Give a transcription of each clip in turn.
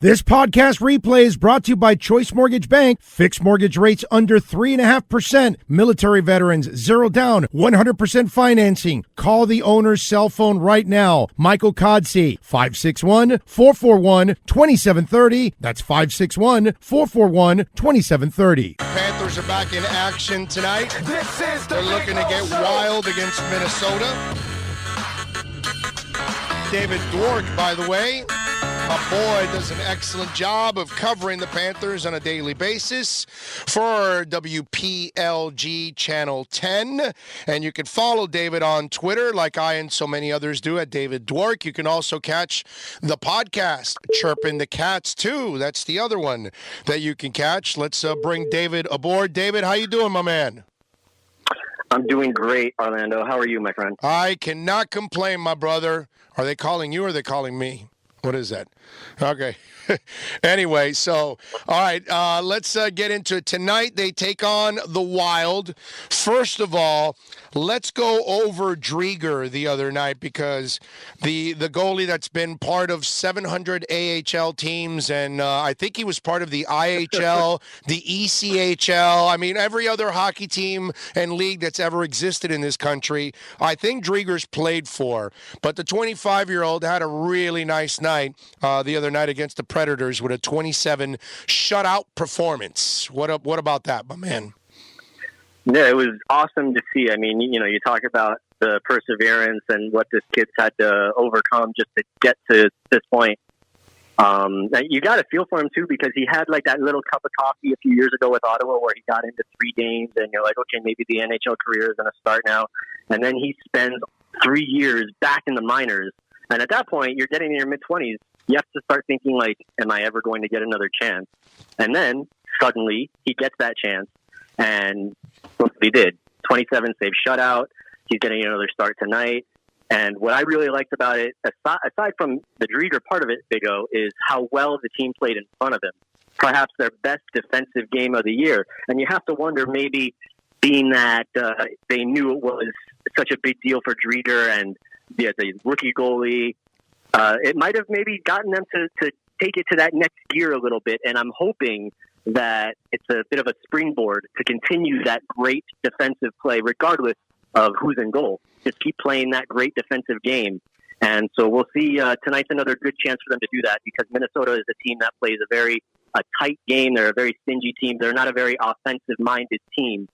This podcast replay is brought to you by Choice Mortgage Bank. Fixed mortgage rates under 3.5%. Military veterans, 0 down, 100% financing. Call the owner's cell phone right now. Michael Codsey, 561-441-2730. That's 561-441-2730. Panthers are back in action tonight. They're looking to get wild against Minnesota. David Dwork, by the way, my boy, does an excellent job of covering the Panthers on a daily basis for WPLG Channel 10. And you can follow David on Twitter like I and so many others do at David Dwork. You can also catch the podcast, Chirping the Cats, too. That's the other one that you can catch. Let's bring David aboard. David, how you doing, my man? I'm doing great, Orlando. How are you, my friend? I cannot complain, my brother. Are they calling you or are they calling me? What is that? Okay. Anyway, so, all right, let's get into it. Tonight, they take on the Wild. First of all, let's go over Drieger the other night because the goalie that's been part of 700 AHL teams, and I think he was part of the IHL, the ECHL, I mean, every other hockey team and league that's ever existed in this country, I think Drieger's played for. But the 25-year-old had a really nice night the other night against the Predators with a 27 shutout performance. What about that, my man? Yeah, it was awesome to see. I mean, you know, you talk about the perseverance and what this kid's had to overcome just to get to this point. You got to feel for him, too, because he had like that little cup of coffee a few years ago with Ottawa where he got into 3 games and you're like, okay, maybe the NHL career is going to start now. And then he spends 3 years back in the minors. And at that point, you're getting in your mid-20s. You have to start thinking, like, am I ever going to get another chance? And then, suddenly, he gets that chance. And look what he did. 27 save shutout. He's getting another start tonight. And what I really liked about it, aside from the Drieger part of it, Big O, is how well the team played in front of him. Perhaps their best defensive game of the year. And you have to wonder, maybe, being that they knew it was such a big deal for Drieger and the rookie goalie, it might have maybe gotten them to take it to that next gear a little bit. And I'm hoping that it's a bit of a springboard to continue that great defensive play, regardless of who's in goal. Just keep playing that great defensive game. And so we'll see. Tonight's another good chance for them to do that because Minnesota is a team that plays a tight game. They're a very stingy team. They're not a very offensive-minded team.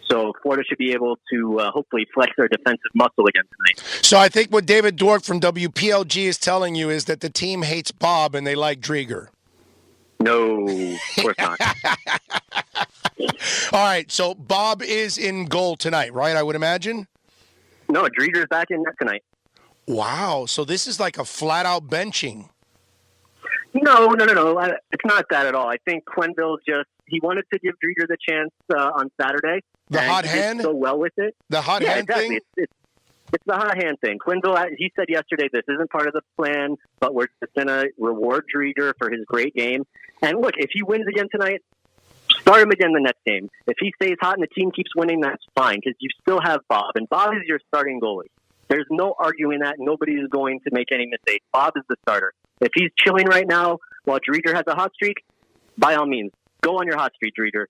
So Florida should be able to hopefully flex their defensive muscle again tonight. So I think what David Dwork from WPLG is telling you is that the team hates Bob and they like Drieger. No, of course not. All right, so Bob is in goal tonight, right, I would imagine? No, Drieger's back in net tonight. Wow, so this is like a flat-out benching. No. It's not that at all. I think Quenneville he wanted to give Drieger the chance on Saturday. The hot hand? He did so well with it. The hot hand exactly. thing? It's the hot hand thing. Quenneville, he said yesterday, this isn't part of the plan, but we're just going to reward Drieger for his great game. And look, if he wins again tonight, start him again the next game. If he stays hot and the team keeps winning, that's fine, because you still have Bob. And Bob is your starting goalie. There's no arguing that. Nobody is going to make any mistakes. Bob is the starter. If he's chilling right now while Drieger has a hot streak, by all means, go on your hot streak, Drieger.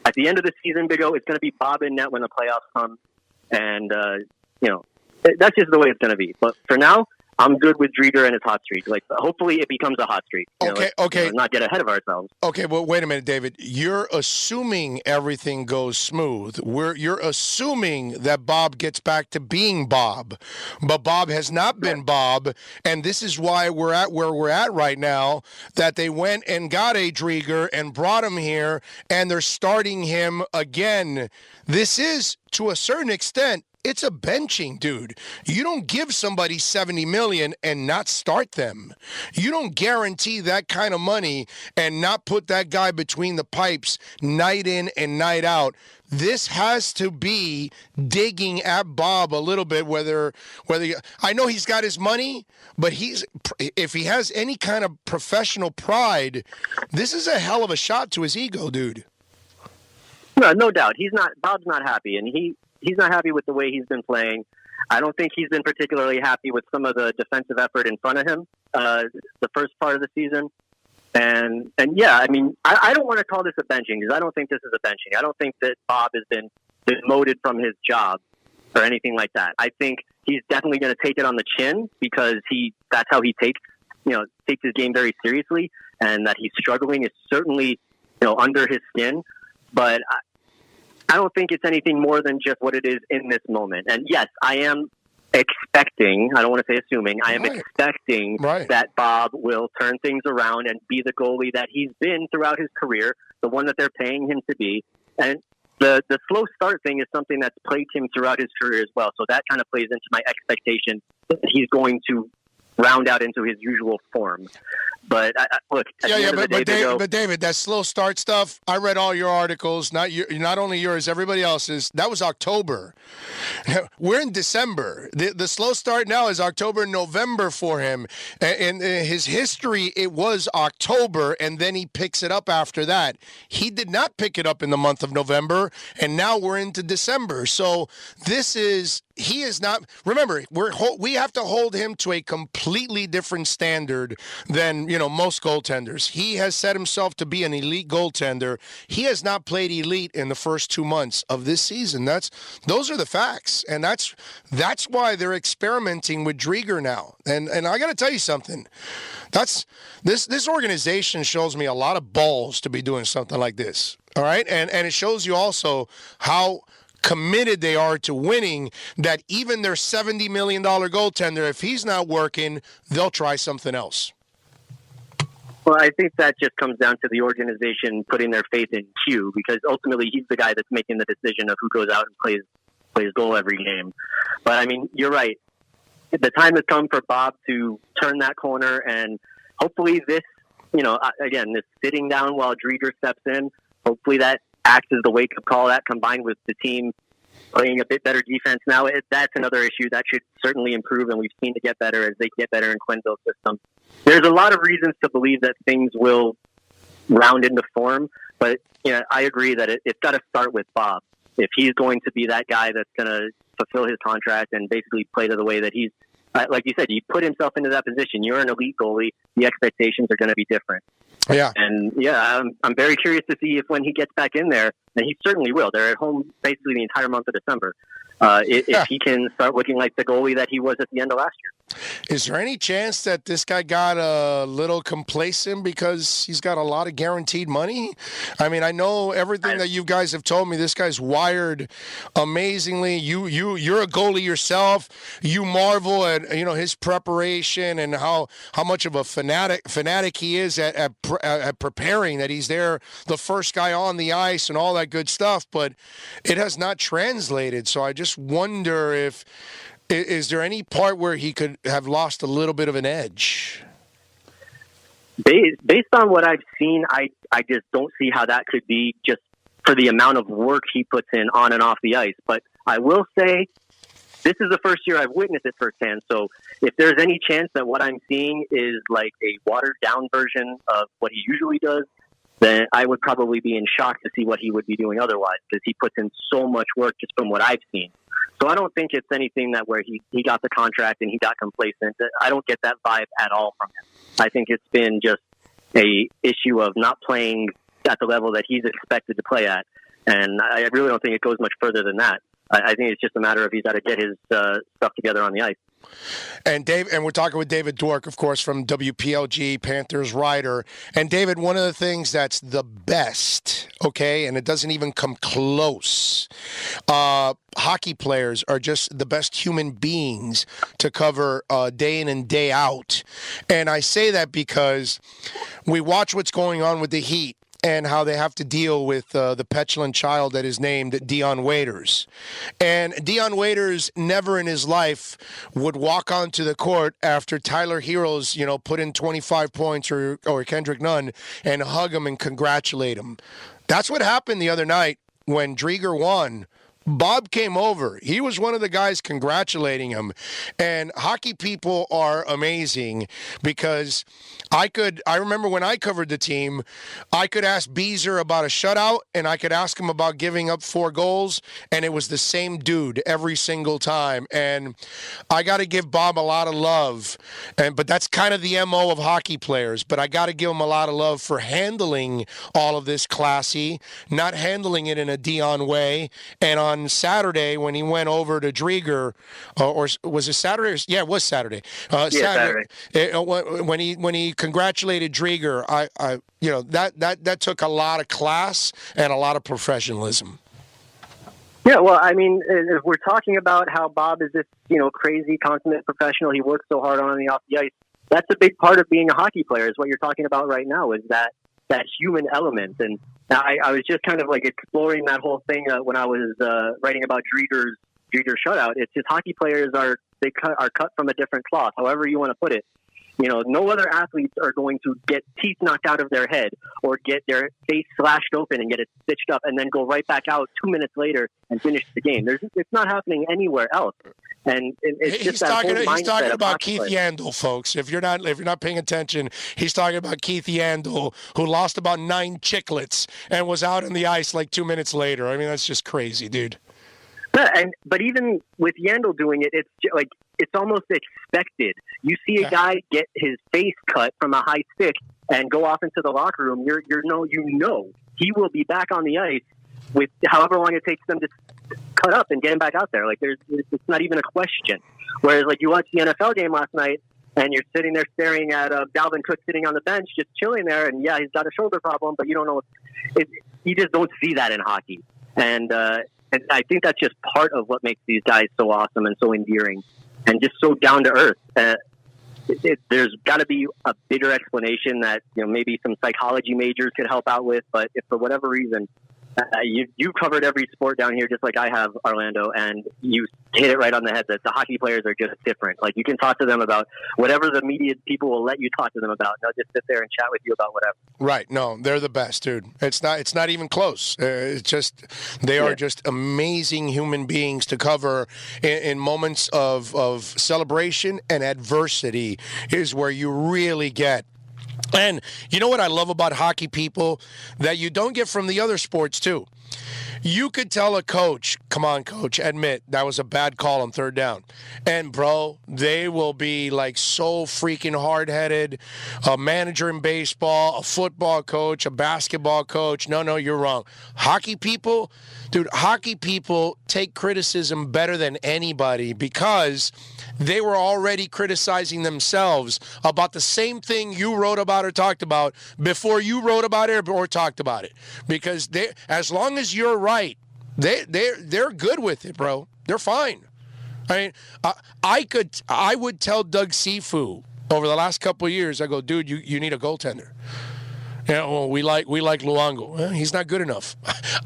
At the end of the season, Big O, it's going to be Bob in net when the playoffs come. And, that's just the way it's going to be. But for now, I'm good with Drieger and his hot streak. Like, hopefully it becomes a hot streak. Okay. Not get ahead of ourselves. Okay, well, wait a minute, David. You're assuming everything goes smooth. You're assuming that Bob gets back to being Bob. But Bob has not been Bob, and this is why we're at where we're at right now, that they went and got a Drieger and brought him here, and they're starting him again. This is, to a certain extent, it's a benching, dude. You don't give somebody $70 million and not start them. You don't guarantee that kind of money and not put that guy between the pipes night in and night out. This has to be digging at Bob a little bit, whether I know he's got his money, but if he has any kind of professional pride, this is a hell of a shot to his ego, dude. No doubt. Bob's not happy, and he's not happy with the way he's been playing. I don't think he's been particularly happy with some of the defensive effort in front of him the first part of the season. And yeah, I mean, I don't want to call this a benching because I don't think this is a benching. I don't think that Bob has been demoted from his job or anything like that. I think he's definitely going to take it on the chin because that's how he takes his game very seriously, and that he's struggling is certainly, under his skin. But I don't think it's anything more than just what it is in this moment. And yes, I am expecting, I don't want to say assuming, I am expecting that Bob will turn things around and be the goalie that he's been throughout his career, the one that they're paying him to be. And the slow start thing is something that's plagued him throughout his career as well. So that kind of plays into my expectation that he's going to round out into his usual form. But look, but David, that slow start stuff. I read all your articles, not only yours, everybody else's. That was October. We're in December. The slow start now is October, November for him. And his history, it was October, and then he picks it up after that. He did not pick it up in the month of November, and now we're into December. So he is not. Remember, we have to hold him to a completely different standard than most goaltenders. He has set himself to be an elite goaltender. He has not played elite in the first 2 months of this season. Those are the facts, and that's why they're experimenting with Drieger now. And I got to tell you something. This organization shows me a lot of balls to be doing something like this. All right, and it shows you also how committed they are to winning, that even their $70 million goaltender, if he's not working, they'll try something else. Well, I think that just comes down to the organization putting their faith in Q, because ultimately he's the guy that's making the decision of who goes out and plays goal every game. But, I mean, you're right. The time has come for Bob to turn that corner, and hopefully this, again, this sitting down while Drieger steps in, hopefully that acts as the wake-up call. That combined with the team playing a bit better defense now, that's another issue that should certainly improve, and we've seen it get better as they get better in Quenneville's system. There's a lot of reasons to believe that things will round into form, but I agree that it's got to start with Bob. If he's going to be that guy that's going to fulfill his contract and basically play to the way that he's, like you said, you put himself into that position. You're an elite goalie. The expectations are going to be different. Yeah. And I'm very curious to see if when he gets back in there, and he certainly will. They're at home basically the entire month of December. If he can start looking like the goalie that he was at the end of last year. Is there any chance that this guy got a little complacent because he's got a lot of guaranteed money? I mean, I know everything that you guys have told me. This guy's wired amazingly. You're a goalie yourself. You marvel at his preparation and how much of a fanatic he is at preparing. That he's there, the first guy on the ice and all that good stuff. But it has not translated. So I just wonder if. Is there any part where he could have lost a little bit of an edge? Based on what I've seen, I just don't see how that could be just for the amount of work he puts in on and off the ice. But I will say this is the first year I've witnessed it firsthand. So if there's any chance that what I'm seeing is like a watered down version of what he usually does, then I would probably be in shock to see what he would be doing otherwise, because he puts in so much work just from what I've seen. So I don't think it's anything that where he got the contract and he got complacent. I don't get that vibe at all from him. I think it's been just a issue of not playing at the level that he's expected to play at. And I really don't think it goes much further than that. I think it's just a matter of he's got to get his stuff together on the ice. And we're talking with David Dwork, of course, from WPLG, Panthers writer. And David, one of the things that's the best, okay, and it doesn't even come close, hockey players are just the best human beings to cover day in and day out. And I say that because we watch what's going on with the Heat and how they have to deal with the petulant child that is named Dion Waiters. And Dion Waiters never in his life would walk onto the court after Tyler Heroes, put in 25 points or Kendrick Nunn and hug him and congratulate him. That's what happened the other night when Drieger won. Bob came over. He was one of the guys congratulating him. And hockey people are amazing because I remember when I covered the team, I could ask Beezer about a shutout and I could ask him about giving up 4 goals, and it was the same dude every single time. And I got to give Bob a lot of love. But that's kind of the MO of hockey players. But I got to give him a lot of love for handling all of this classy, not handling it in a Dion way. And on Saturday, when he went over to Drieger, or was it Saturday? Yeah, it was Saturday. Saturday. When he congratulated Drieger, I that took a lot of class and a lot of professionalism. Yeah, well, I mean, if we're talking about how Bob is this, crazy consummate professional, he works so hard on and off the ice. That's a big part of being a hockey player. Is what you're talking about right now. Is that human element? And I was just kind of like exploring that whole thing when I was writing about Drieger's shutout. It's just hockey players are cut from a different cloth, however you want to put it. No other athletes are going to get teeth knocked out of their head or get their face slashed open and get it stitched up and then go right back out 2 minutes later and finish the game. It's not happening anywhere else. And he's talking about Keith Yandel, folks. If you're not paying attention, he's talking about Keith Yandel, who lost about 9 chiclets and was out on the ice like 2 minutes later. I mean, that's just crazy, dude. Yeah, but even with Yandel doing it, it's almost expected. You see a guy get his face cut from a high stick and go off into the locker room. He will be back on the ice with however long it takes them to cut up and get him back out there. Like it's not even a question. Whereas like you watched the NFL game last night and you're sitting there staring at Dalvin Cook sitting on the bench, just chilling there, and yeah, he's got a shoulder problem, but you don't know. You just don't see that in hockey, and I think that's just part of what makes these guys so awesome and so endearing and just so down to earth. There's got to be a bigger explanation that maybe some psychology majors could help out with, but if for whatever reason you've covered every sport down here just like I have, Orlando, and you hit it right on the head that the hockey players are just different. Like you can talk to them about whatever the media people will let you talk to them about. They'll just sit there and chat with you about whatever. Right. No, they're the best, dude. It's not even close. It's just they are just amazing human beings to cover in moments of celebration and adversity is where you really get. And you know what I love about hockey people that you don't get from the other sports too? You could tell a coach, come on, coach, admit that was a bad call on third down. And, bro, they will be like so freaking hard-headed. A manager in baseball, a football coach, a basketball coach. No, you're wrong. Hockey people, dude, hockey people take criticism better than anybody because they were already criticizing themselves about the same thing you wrote about or talked about before you wrote about it or talked about it. Because as long as you're right, they're good with it, bro. They're fine. I mean, I would tell Doug Sifu over the last couple of years, I go, dude, you need a goaltender. Well, we like Luongo. Well, he's not good enough.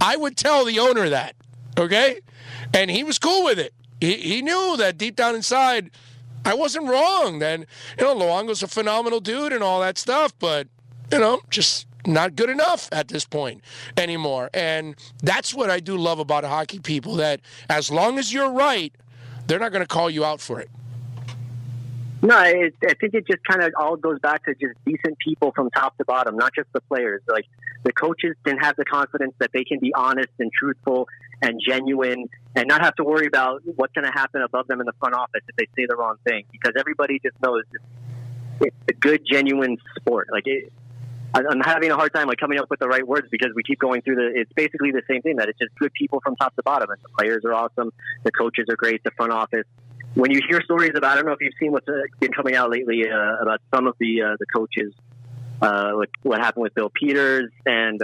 I would tell the owner that, okay? And he was cool with it. He knew that deep down inside, I wasn't wrong. Then, Luongo's a phenomenal dude and all that stuff, but, just not good enough at this point anymore. And that's what I do love about hockey people, that as long as you're right, they're not going to call you out for it. No, I think it just kind of all goes back to just decent people from top to bottom, not just the players. Like the coaches can have the confidence that they can be honest and truthful and genuine and not have to worry about what's going to happen above them in the front office if they say the wrong thing, because everybody just knows it's a good, genuine sport. I'm having a hard time coming up with the right words because we keep going through it's basically the same thing, that it's just good people from top to bottom, and the players are awesome, the coaches are great, the front office. When you hear stories about, I don't know if you've seen what's been coming out lately about some of the coaches, what happened with Bill Peters and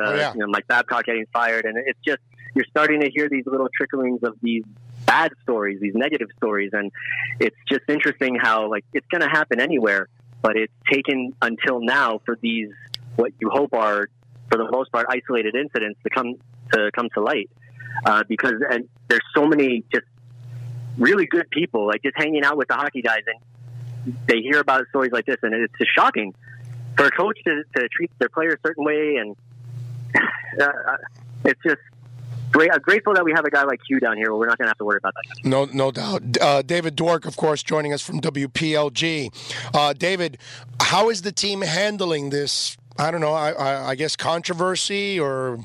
Mike Babcock getting fired, and it's just, you're starting to hear these little tricklings of these bad stories, these negative stories, and it's just interesting how it's going to happen anywhere, but it's taken until now for these, what you hope are, for the most part, isolated incidents to come to light, because there's so many just really good people just hanging out with the hockey guys, and they hear about stories like this, and it's just shocking for a coach to treat their player a certain way, and it's just grateful that we have a guy like Q down here where we're not going to have to worry about that. No doubt. David Dwork, of course, joining us from WPLG. David, how is the team handling this? I don't know. I guess controversy, or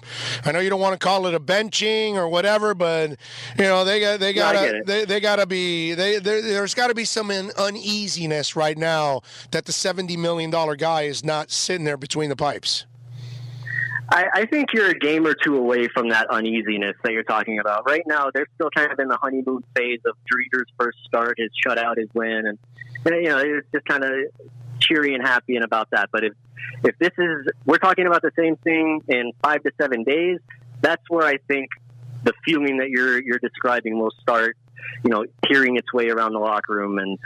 I know you don't want to call it a benching or whatever, but there's got to be some uneasiness right now that the $70 million guy is not sitting there between the pipes. I think you're a game or two away from that uneasiness that you're talking about. Right now, they're still kind of in the honeymoon phase of Drieder's first start, his shutout, his win, and it's just kind of cheery and happy and about that. But if this is, we're talking about the same thing in 5 to 7 days, that's where I think the feeling that you're describing will start, hearing its way around the locker room. And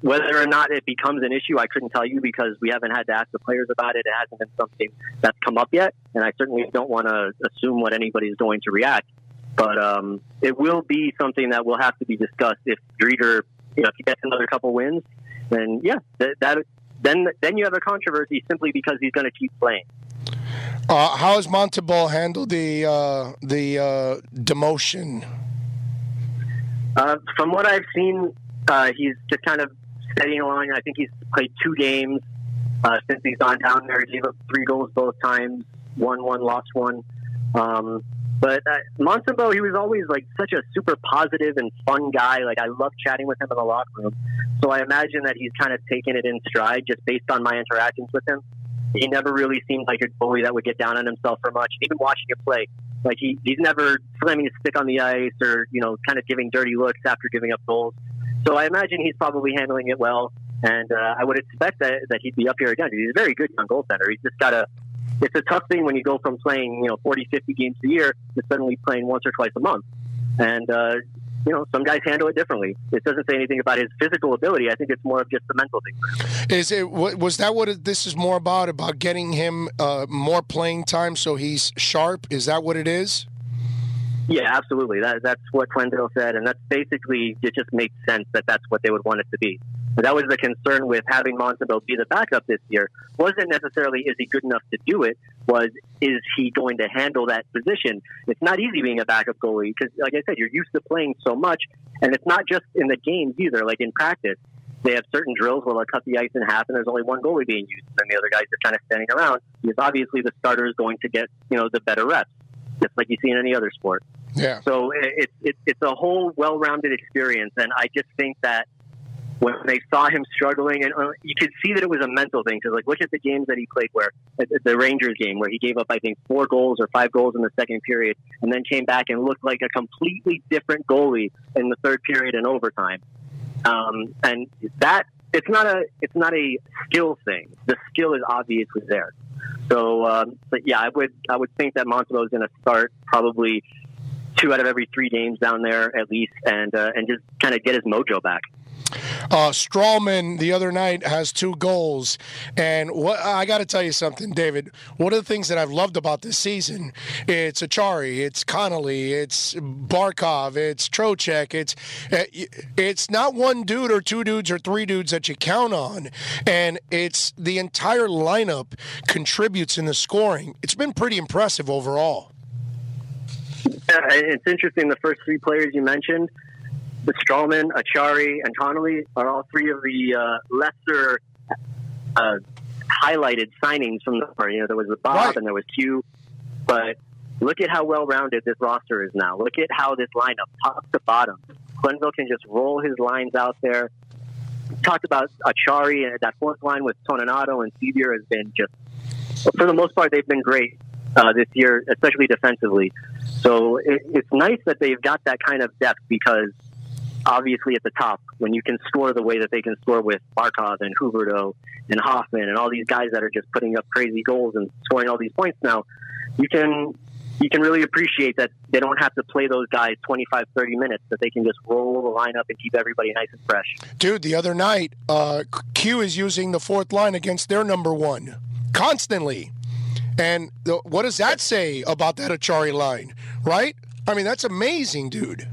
whether or not it becomes an issue, I couldn't tell you because we haven't had to ask the players about it. It hasn't been something that's come up yet, and I certainly don't want to assume what anybody's going to react. But it will be something that will have to be discussed if Drieder, if he gets another couple wins, then then you have a controversy simply because he's going to keep playing. How has Montebeau handled the demotion? From what I've seen, he's just kind of steadying along. I think he's played 2 games since he's gone down there. He gave up 3 goals both times, won 1, lost 1. But Montebeau, he was always like such a super positive and fun guy. Like I love chatting with him in the locker room. So I imagine that he's kind of taken it in stride just based on my interactions with him. He never really seemed like a goalie that would get down on himself for much. Even watching him play, like he's never slamming his stick on the ice or kind of giving dirty looks after giving up goals. So I imagine he's probably handling it well, and I would expect that he'd be up here again. He's a very good young goaltender. He's just got it's a tough thing when you go from playing 40, 50 games a year to suddenly playing once or twice a month. And some guys handle it differently. It doesn't say anything about his physical ability. I think it's more of just the mental thing. Was that what this is more about getting him more playing time so he's sharp? Is that what it is? Yeah, absolutely. That's what Quenville said, and that's basically, it just makes sense that that's what they would want it to be. But that was the concern with having Montebeau be the backup this year. Wasn't necessarily is he good enough to do it, is he going to handle that position? It's not easy being a backup goalie because, like I said, you're used to playing so much, and it's not just in the games either. Like in practice, they have certain drills where they'll cut the ice in half and there's only one goalie being used, and the other guys are kind of standing around because obviously the starter is going to get the better reps, just like you see in any other sport. Yeah. So it's a whole well-rounded experience, and I just think that when they saw him struggling, and you could see that it was a mental thing, because look at the games that he played where, the Rangers game where he gave up, I think, 4 goals or 5 goals in the second period, and then came back and looked like a completely different goalie in the third period and overtime. And that it's not a skill thing. The skill is obviously there. So, but yeah, I would think that Montebeau is going to start probably 2 out of every 3 games down there at least, and just kind of get his mojo back. Strawman the other night has 2 goals, and I got to tell you something, David. One of the things that I've loved about this season, it's Achari, it's Connolly, it's Barkov, it's Trocheck. It's not 1 dude or 2 dudes or 3 dudes that you count on, and it's the entire lineup contributes in the scoring. It's been pretty impressive overall. It's interesting. The first 3 players you mentioned, the Strawman, Achari, and Connolly, are all 3 of the lesser highlighted signings from the summer. There was Bob right, and there was Q, but look at how well-rounded this roster is now. Look at how this lineup, top to bottom. Quenville can just roll his lines out there. We talked about Achari, and that 4th line with Toninato and Sevier has been just, for the most part, they've been great this year, especially defensively. So it's nice that they've got that kind of depth, because obviously at the top, when you can score the way that they can score with Barkov and Huberdeau and Hoffman and all these guys that are just putting up crazy goals and scoring all these points now, you can really appreciate that they don't have to play those guys 25, 30 minutes, that they can just roll the lineup and keep everybody nice and fresh. Dude, the other night, Q is using the 4th line against their number 1 constantly. And what does that say about that Achari line, right? I mean, that's amazing, dude.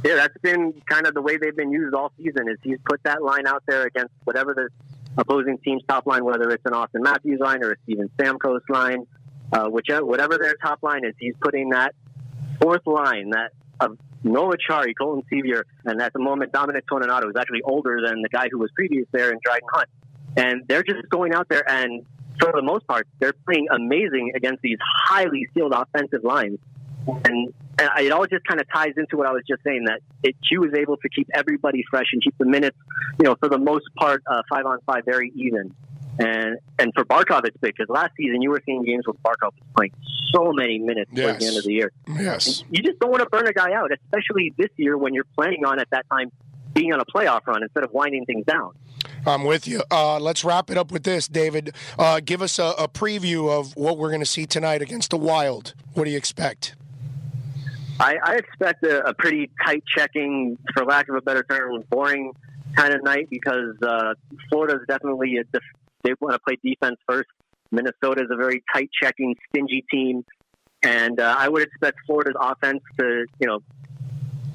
Yeah, that's been kind of the way they've been used all season, is he's put that line out there against whatever the opposing team's top line, whether it's an Austin Matthews line or a Steven Stamkos line. whatever their top line is, he's putting that fourth line, that of Noah Chari, Colton Sevier, and at the moment Dominic Toninato, who's actually older than the guy who was previous there in Dryden Hunt. And they're just going out there and, for the most part, they're playing amazing against these highly skilled offensive lines. And it all just kind of ties into what I was just saying, that Q was able to keep everybody fresh and keep the minutes, for the most part, 5-on-5 very even. And for Barkov, it's big, because last season you were seeing games where Barkov was playing so many minutes towards the end of the year. Yes. You just don't want to burn a guy out, especially this year when you're planning on, at that time, being on a playoff run instead of winding things down. I'm with you. Let's wrap it up with this, David. Give us a preview of what we're going to see tonight against the Wild. What do you expect? I expect a pretty tight checking, for lack of a better term, boring kind of night, because Florida's definitely they want to play defense first. Minnesota is a very tight checking, stingy team, and I would expect Florida's offense to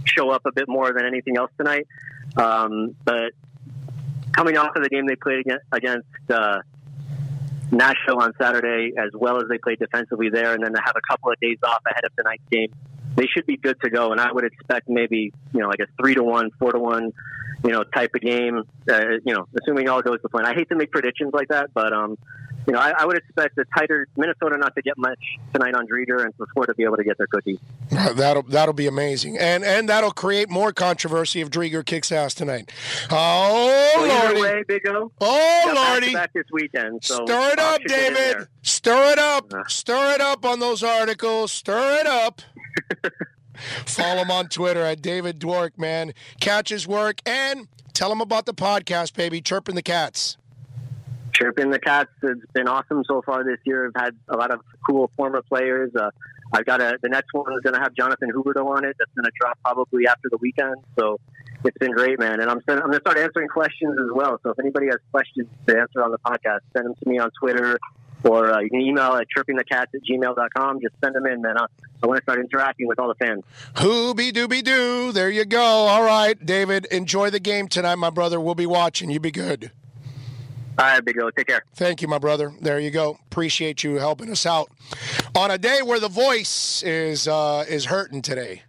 show up a bit more than anything else tonight. But coming off of the game they played against Nashville on Saturday, as well as they played defensively there, and then they have a couple of days off ahead of tonight's game, they should be good to go. And I would expect maybe, like a 3-1, 4-1, type of game, assuming all goes to plan. I hate to make predictions like that, but, I would expect a tighter Minnesota not to get much tonight on Drieger, and for Florida to be able to get their cookies. That'll be amazing. And that'll create more controversy if Drieger kicks ass tonight. Oh, Lordy. Either way, Big O. Oh, Lordy. Back this weekend. So stir it up, David. Stir it up. Stir it up on those articles. Stir it up. Follow him on Twitter at David Dwork, man. Catch his work, and tell him about the podcast, baby. Chirping the Cats. Chirping the Cats has been awesome so far this year. I've had a lot of cool former players. I've got the next one is going to have Jonathan Huberdeau on it. That's going to drop probably after the weekend. So it's been great, man. And I'm going to start answering questions as well. So if anybody has questions to answer on the podcast, send them to me on Twitter, or you can email at chirpingthecats@gmail.com. Just send them in, man. I want to start interacting with all the fans. Hoobie-doobie-doo. There you go. All right, David, enjoy the game tonight, my brother. We'll be watching. You be good. All right, Big O. Take care. Thank you, my brother. There you go. Appreciate you helping us out on a day where the voice is hurting today.